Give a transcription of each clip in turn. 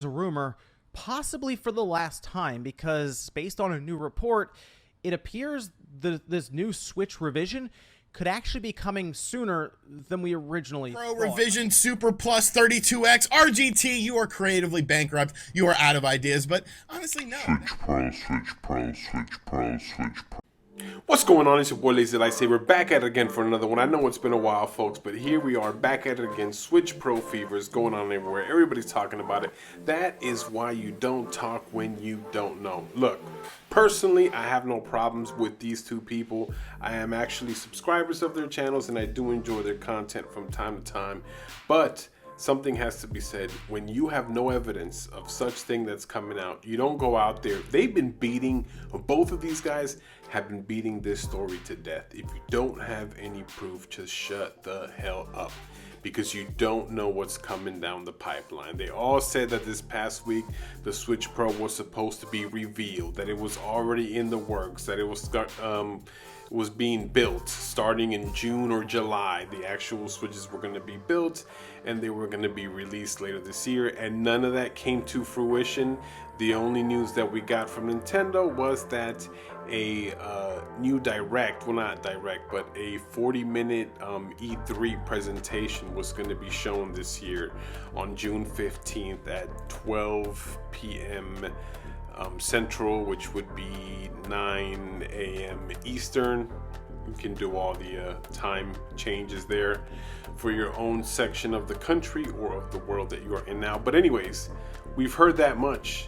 a rumor, possibly for the last time, because based on a new report, it appears that this new Switch revision could actually be coming sooner than we originally Pro thought. Revision Super Plus 32X RGT, you are creatively bankrupt. You are out of ideas, but honestly, no. Switch Pro. What's going on? It's your boy Lazy Lightsaber back at it again for another one. I know it's been a while, folks, but here we are back at it again. Switch Pro fever is going on everywhere. Everybody's talking about it. That is why you don't talk when you don't know. Look, personally, I have no problems with these two people. I am actually subscribers of their channels and I do enjoy their content from time to time. But something has to be said. When you have no evidence of such thing that's coming out, you don't go out there. They've been beating, both of these guys have been beating this story to death. If you don't have any proof, just shut the hell up, because you don't know what's coming down the pipeline. They all said that this past week the Switch Pro was supposed to be revealed, that it was already in the works, that it was being built starting in June or July. The actual Switches were going to be built and they were going to be released later this year, and none of that came to fruition. The only news that we got from Nintendo was that a new direct, well, not direct, but a 40-minute E3 presentation was going to be shown this year on June 15th at 12 p.m. Central, which would be 9 a.m. Eastern. You can do all the time changes there for your own section of the country or of the world that you are in now. But anyways, we've heard that much.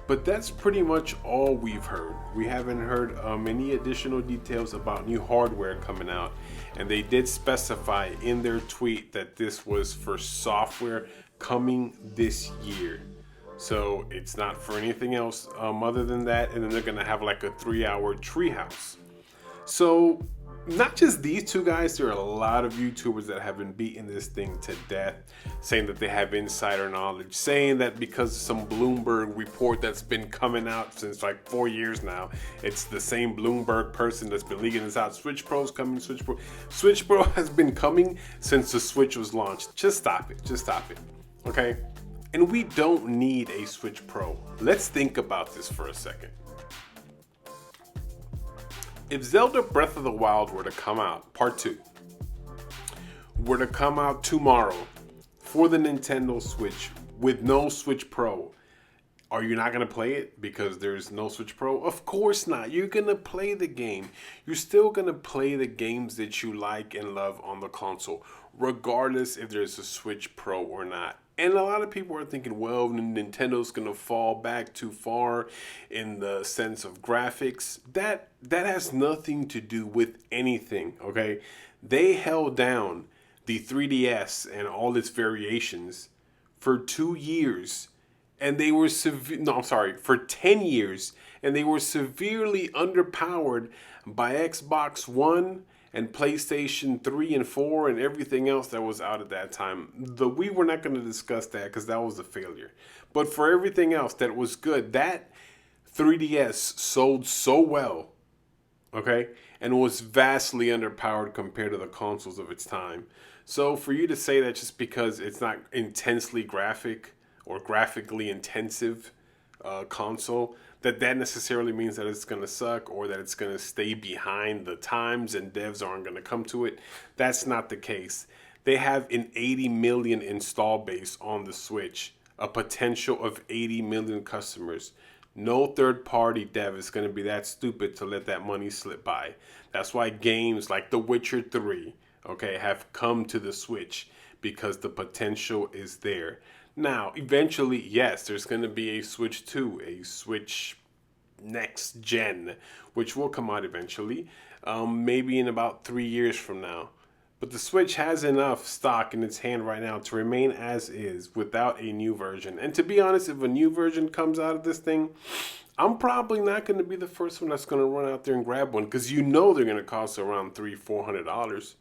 But that's pretty much all we've heard. We haven't heard any additional details about new hardware coming out. And they did specify in their tweet that this was for software coming this year. So it's not for anything else other than that. And then they're going to have like a 3-hour treehouse. So not just these two guys, there are a lot of YouTubers that have been beating this thing to death, saying that they have insider knowledge, saying that because of some Bloomberg report that's been coming out since like 4 years now, it's the same Bloomberg person that's been leaking this out. Switch Pro's coming, Switch Pro has been coming since the Switch was launched. Just stop it, okay? And we don't need a Switch Pro. Let's think about this for a second. If Zelda Breath of the Wild were to come out, part 2, were to come out tomorrow for the Nintendo Switch with no Switch Pro, are you not going to play it because there's no Switch Pro? Of course not. You're going to play the game. You're still going to play the games that you like and love on the console, regardless if there's a Switch Pro or not. And a lot of people are thinking, well, Nintendo's going to fall back too far in the sense of graphics. That has nothing to do with anything, okay? They held down the 3DS and all its variations for 2 years. And they were for 10 years. And they were severely underpowered by Xbox One and PlayStation 3 and 4 and everything else that was out at that time. We were not going to discuss that because that was a failure. But for everything else that was good, that 3DS sold so well, okay? And was vastly underpowered compared to the consoles of its time. So for you to say that just because it's not intensely graphic or graphically intensive console, that necessarily means that it's going to suck or that it's going to stay behind the times and devs aren't going to come to it. That's not the case. They have an 80 million install base on the Switch, a potential of 80 million customers. No third-party dev is going to be that stupid to let that money slip by. That's why games like The Witcher 3, okay, have come to the Switch, because the potential is there. Now, eventually, yes, there's going to be a Switch 2, a Switch next gen, which will come out eventually, maybe in about 3 years from now. But the Switch has enough stock in its hand right now to remain as is without a new version. And to be honest, if a new version comes out of this thing, I'm probably not going to be the first one that's going to run out there and grab one, because you know they're going to cost around $300-$400.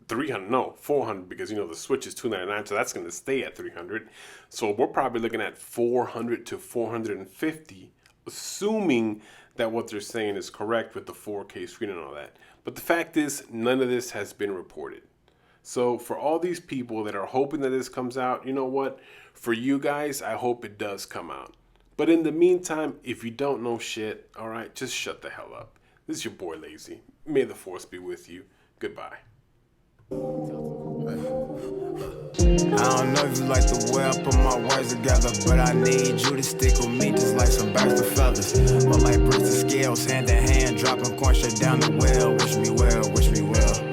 300, no, 400, because the Switch is $299, so that's going to stay at 300. So we're probably looking at 400 to 450, assuming that what they're saying is correct with the 4K screen and all that. But the fact is, none of this has been reported. So for all these people that are hoping that this comes out, you know what? For you guys, I hope it does come out. But in the meantime, if you don't know shit, all right, just shut the hell up. This is your boy Lazy. May the force be with you. Goodbye. I don't know if you like the way I put my words together, but I need you to stick with me just like some birds of feathers. Or like bricks and scales, hand in hand, dropping coins straight down the well. Wish me well, wish me well.